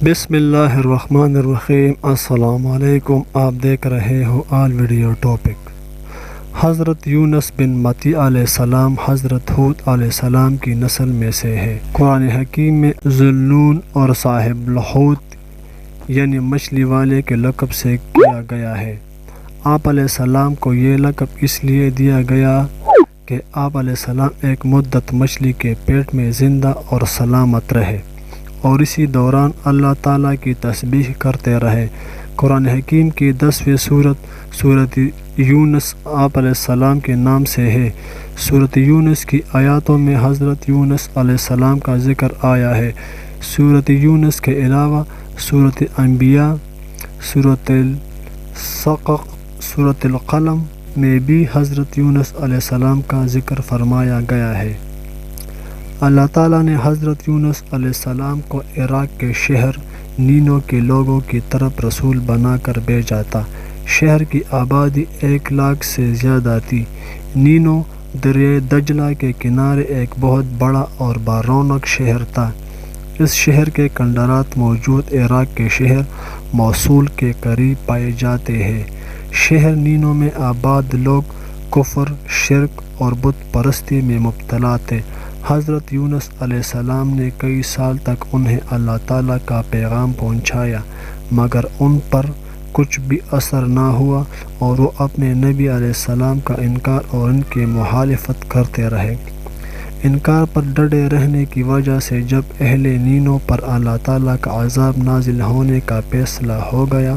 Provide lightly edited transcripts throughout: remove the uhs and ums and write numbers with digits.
بسم اللہ الرحمن الرحیم۔ السلام علیکم۔ آپ دیکھ رہے ہو آل ویڈیو ٹاپک۔ حضرت یونس بن متی علیہ السلام حضرت ہود علیہ السلام کی نسل میں سے ہے۔ قرآن حکیم میں ذوالنون اور صاحب الحوت یعنی مچھلی والے کے لقب سے کیا گیا ہے۔ آپ علیہ السلام کو یہ لقب اس لیے دیا گیا کہ آپ علیہ السلام ایک مدت مچھلی کے پیٹ میں زندہ اور سلامت رہے اور اسی دوران اللہ تعالیٰ کی تسبیح کرتے رہے۔ قرآن حکیم کی 10ویں سورت یونس آپ علیہ السلام کے نام سے ہے۔ سورت یونس کی آیاتوں میں حضرت یونس علیہ السلام کا ذکر آیا ہے۔ سورت یونس کے علاوہ سورت انبیاء، سورت الصقق، سورت القلم میں بھی حضرت یونس علیہ السلام کا ذکر فرمایا گیا ہے۔ اللہ تعالیٰ نے حضرت یونس علیہ السلام کو عراق کے شہر نینو کے لوگوں کی طرف رسول بنا کر بھیجا تھا۔ شہر کی آبادی 1 لاکھ سے زیادہ تھی۔ نینو دریائے دجلہ کے کنارے ایک بہت بڑا اور بارونق شہر تھا۔ اس شہر کے کھنڈرات موجود عراق کے شہر موصول کے قریب پائے جاتے ہیں۔ شہر نینو میں آباد لوگ کفر، شرک اور بت پرستی میں مبتلا تھے۔ حضرت یونس علیہ السلام نے کئی سال تک انہیں اللہ تعالیٰ کا پیغام پہنچایا، مگر ان پر کچھ بھی اثر نہ ہوا اور وہ اپنے نبی علیہ السلام کا انکار اور ان کی مخالفت کرتے رہے۔ انکار پر ڈٹے رہنے کی وجہ سے جب اہل نینو پر اللہ تعالیٰ کا عذاب نازل ہونے کا فیصلہ ہو گیا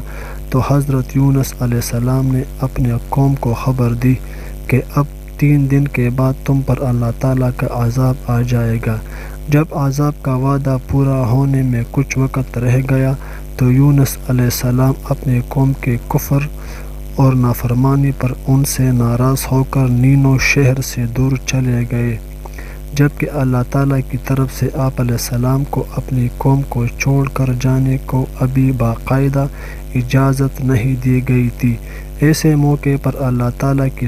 تو حضرت یونس علیہ السلام نے اپنے قوم کو خبر دی کہ اب 3 دن کے بعد تم پر اللہ تعالیٰ کا عذاب آ جائے گا۔ جب عذاب کا وعدہ پورا ہونے میں کچھ وقت رہ گیا تو یونس علیہ السلام اپنے قوم کے کفر اور نافرمانی پر ان سے ناراض ہو کر نینو شہر سے دور چلے گئے، جبکہ اللہ تعالیٰ کی طرف سے آپ علیہ السلام کو اپنی قوم کو چھوڑ کر جانے کو ابھی باقاعدہ اجازت نہیں دی گئی تھی۔ ایسے موقع پر اللہ تعالیٰ کی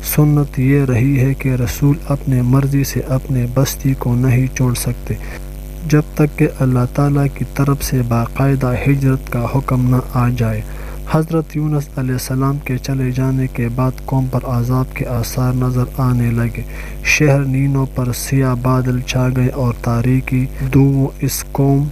سنت یہ رہی ہے کہ رسول اپنے مرضی سے اپنے بستی کو نہیں چھوڑ سکتے جب تک کہ اللہ تعالیٰ کی طرف سے باقاعدہ ہجرت کا حکم نہ آ جائے۔ حضرت یونس علیہ السلام کے چلے جانے کے بعد قوم پر عذاب کے آثار نظر آنے لگے۔ شہر نینو پر سیاہ بادل چھا گئے اور تاریکی دھواں اس قوم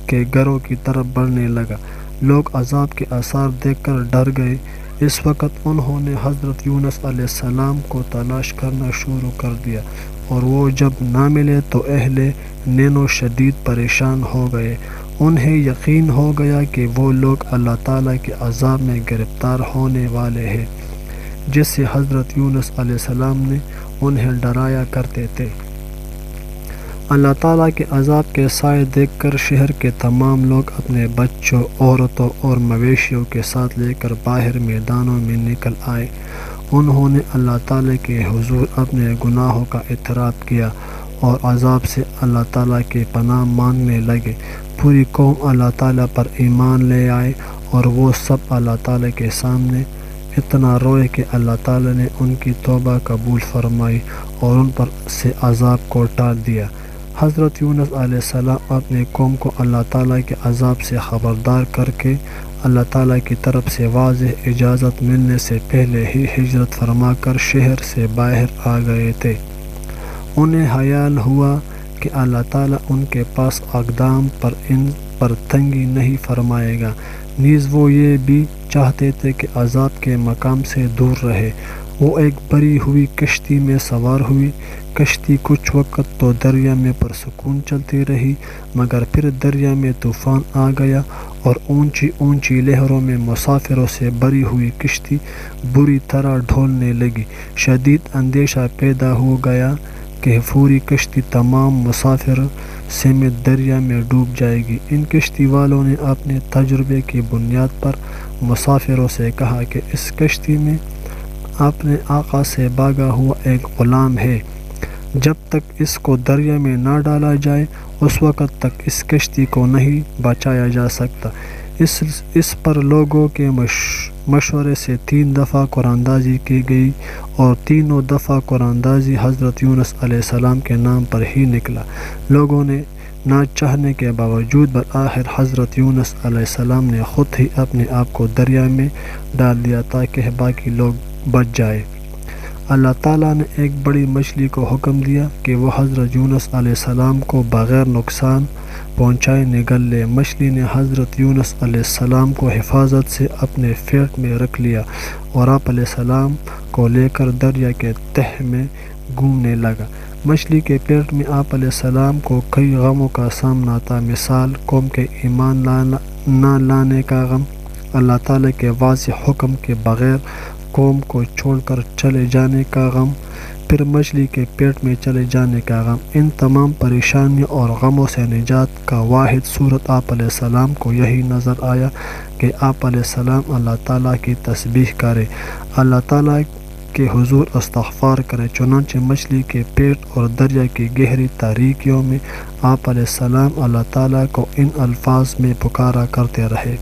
کے گھروں کی طرف بڑھنے لگا۔ لوگ عذاب کے آثار دیکھ کر ڈر گئے۔ اس وقت انہوں نے حضرت یونس علیہ السلام کو تلاش کرنا شروع کر دیا اور وہ جب نہ ملے تو اہل نینو شدید پریشان ہو گئے۔ انہیں یقین ہو گیا کہ وہ لوگ اللہ تعالیٰ کے عذاب میں گرفتار ہونے والے ہیں جس سے حضرت یونس علیہ السلام نے انہیں ڈرایا کرتے تھے۔ اللہ تعالیٰ کے عذاب کے سائے دیکھ کر شہر کے تمام لوگ اپنے بچوں، عورتوں اور مویشیوں کے ساتھ لے کر باہر میدانوں میں نکل آئے۔ انہوں نے اللہ تعالیٰ کے حضور اپنے گناہوں کا اعتراف کیا اور عذاب سے اللہ تعالیٰ کی پناہ مانگنے لگے۔ پوری قوم اللہ تعالیٰ پر ایمان لے آئے اور وہ سب اللہ تعالیٰ کے سامنے اتنا روئے کہ اللہ تعالیٰ نے ان کی توبہ قبول فرمائی اور ان پر سے عذاب کو ٹال دیا۔ حضرت یونس علیہ السلام اپنے قوم کو اللہ تعالیٰ کے عذاب سے خبردار کر کے اللہ تعالیٰ کی طرف سے واضح اجازت ملنے سے پہلے ہی ہجرت فرما کر شہر سے باہر آ گئے تھے۔ انہیں خیال ہوا کہ اللہ تعالیٰ ان کے پاس اقدام پر ان پر تنگی نہیں فرمائے گا، نیز وہ یہ بھی چاہتے تھے کہ عذاب کے مقام سے دور رہے۔ وہ ایک بھری ہوئی کشتی میں سوار ہوئی۔ کشتی کچھ وقت تو دریا میں پرسکون چلتی رہی، مگر پھر دریا میں طوفان آ گیا اور اونچی لہروں میں مسافروں سے بھری ہوئی کشتی بری طرح ڈھولنے لگی۔ شدید اندیشہ پیدا ہو گیا کہ پوری کشتی تمام مسافر سمیت دریا میں ڈوب جائے گی۔ ان کشتی والوں نے اپنے تجربے کی بنیاد پر مسافروں سے کہا کہ اس کشتی میں اپنے آقا سے بھاگا ہوا ایک غلام ہے، جب تک اس کو دریا میں نہ ڈالا جائے اس وقت تک اس کشتی کو نہیں بچایا جا سکتا۔ اس پر لوگوں کے مشورے سے 3 دفعہ قراندازی کی گئی اور تینوں دفعہ قراندازی حضرت یونس علیہ السلام کے نام پر ہی نکلا۔ لوگوں نے نہ چاہنے کے باوجود بالآخر حضرت یونس علیہ السلام نے خود ہی اپنے آپ کو دریا میں ڈال دیا تاکہ باقی لوگ بچ جائے۔ اللہ تعالیٰ نے ایک بڑی مچھلی کو حکم دیا کہ وہ حضرت یونس علیہ السلام کو بغیر نقصان پہنچائے نگل لے۔ مچھلی نے حضرت یونس علیہ السلام کو حفاظت سے اپنے پیٹ میں رکھ لیا اور آپ علیہ السلام کو لے کر دریا کے تہہ میں گھومنے لگا۔ مچھلی کے پیٹ میں آپ علیہ السلام کو کئی غموں کا سامنا تھا، مثال قوم کے ایمان نہ لانے کا غم، اللہ تعالیٰ کے واضح حکم کے بغیر قوم کو چھوڑ کر چلے جانے کا غم، پھر مچھلی کے پیٹ میں چلے جانے کا غم۔ ان تمام پریشانیوں اور غموں سے نجات کا واحد صورت آپ علیہ السلام کو یہی نظر آیا کہ آپ علیہ السلام اللہ تعالیٰ کی تسبیح کرے، اللہ تعالیٰ کے حضور استغفار کرے۔ چنانچہ مچھلی کے پیٹ اور دریا کی گہری تاریکیوں میں آپ علیہ السلام اللہ تعالیٰ کو ان الفاظ میں پکارا کرتے رہے: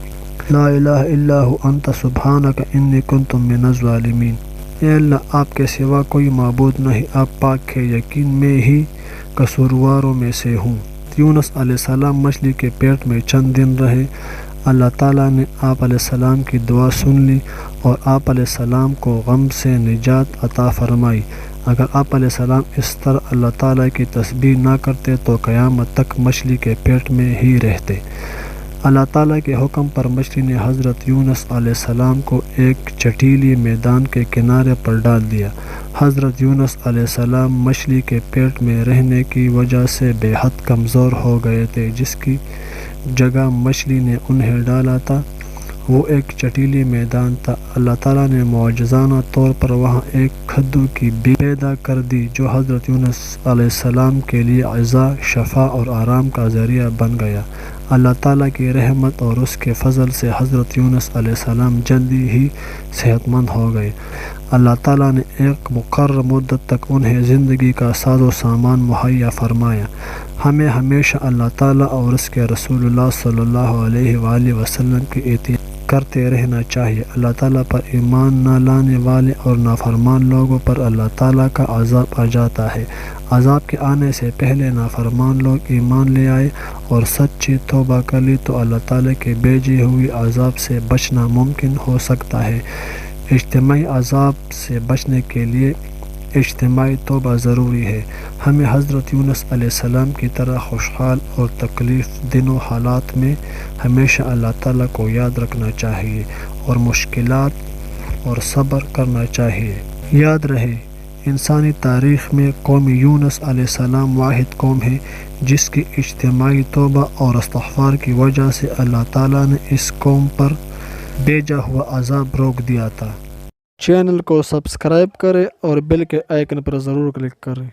لا الہ الا ہو انت سبحانک انی کنت من الظالمین۔ اے اللہ، آپ کے سوا کوئی معبود نہیں، آپ پاک ہے، یقین میں ہی قصورواروں میں سے ہوں۔ یونس علیہ السلام مچھلی کے پیٹ میں چند دن رہے۔ اللہ تعالیٰ نے آپ علیہ السلام کی دعا سن لی اور آپ علیہ السلام کو غم سے نجات عطا فرمائی۔ اگر آپ علیہ السلام اس طرح اللہ تعالیٰ کی تسبیح نہ کرتے تو قیامت تک مچھلی کے پیٹ میں ہی رہتے۔ اللہ تعالیٰ کے حکم پر مچھلی نے حضرت یونس علیہ السلام کو ایک چٹیلی میدان کے کنارے پر ڈال دیا۔ حضرت یونس علیہ السلام مچھلی کے پیٹ میں رہنے کی وجہ سے بے حد کمزور ہو گئے تھے۔ جس کی جگہ مچھلی نے انہیں ڈالا تھا وہ ایک چٹیلی میدان تھا۔ اللہ تعالیٰ نے معجزانہ طور پر وہاں ایک کدو کی بیج پیدا کر دی جو حضرت یونس علیہ السلام کے لیے عزا، شفا اور آرام کا ذریعہ بن گیا۔ اللہ تعالیٰ کی رحمت اور اس کے فضل سے حضرت یونس علیہ السلام جلدی ہی صحت مند ہو گئے۔ اللہ تعالیٰ نے ایک مقرر مدت تک انہیں زندگی کا ساز و سامان مہیا فرمایا۔ ہمیں ہمیشہ اللہ تعالیٰ اور اس کے رسول اللہ صلی اللہ علیہ وآلہ وسلم کی اطاعت کرتے رہنا چاہیے۔ اللہ تعالیٰ پر ایمان نہ لانے والے اور نافرمان لوگوں پر اللہ تعالیٰ کا عذاب آ جاتا ہے۔ عذاب کے آنے سے پہلے نافرمان لوگ ایمان لے آئے اور سچی توبہ کر لی تو اللہ تعالیٰ کے بھیجے ہوئے عذاب سے بچنا ممکن ہو سکتا ہے۔ اجتماعی عذاب سے بچنے کے لیے اجتماعی توبہ ضروری ہے۔ ہمیں حضرت یونس علیہ السلام کی طرح خوشحال اور تکلیف دنوں حالات میں ہمیشہ اللہ تعالیٰ کو یاد رکھنا چاہیے اور مشکلات اور صبر کرنا چاہیے۔ یاد رہے، انسانی تاریخ میں قوم یونس علیہ السلام واحد قوم ہے جس کی اجتماعی توبہ اور استغفار کی وجہ سے اللہ تعالیٰ نے اس قوم پر بھیجا ہوا عذاب روک دیا تھا۔ چینل کو سبسکرائب کریں اور بیل کے آئیکن پر ضرور کلک کریں۔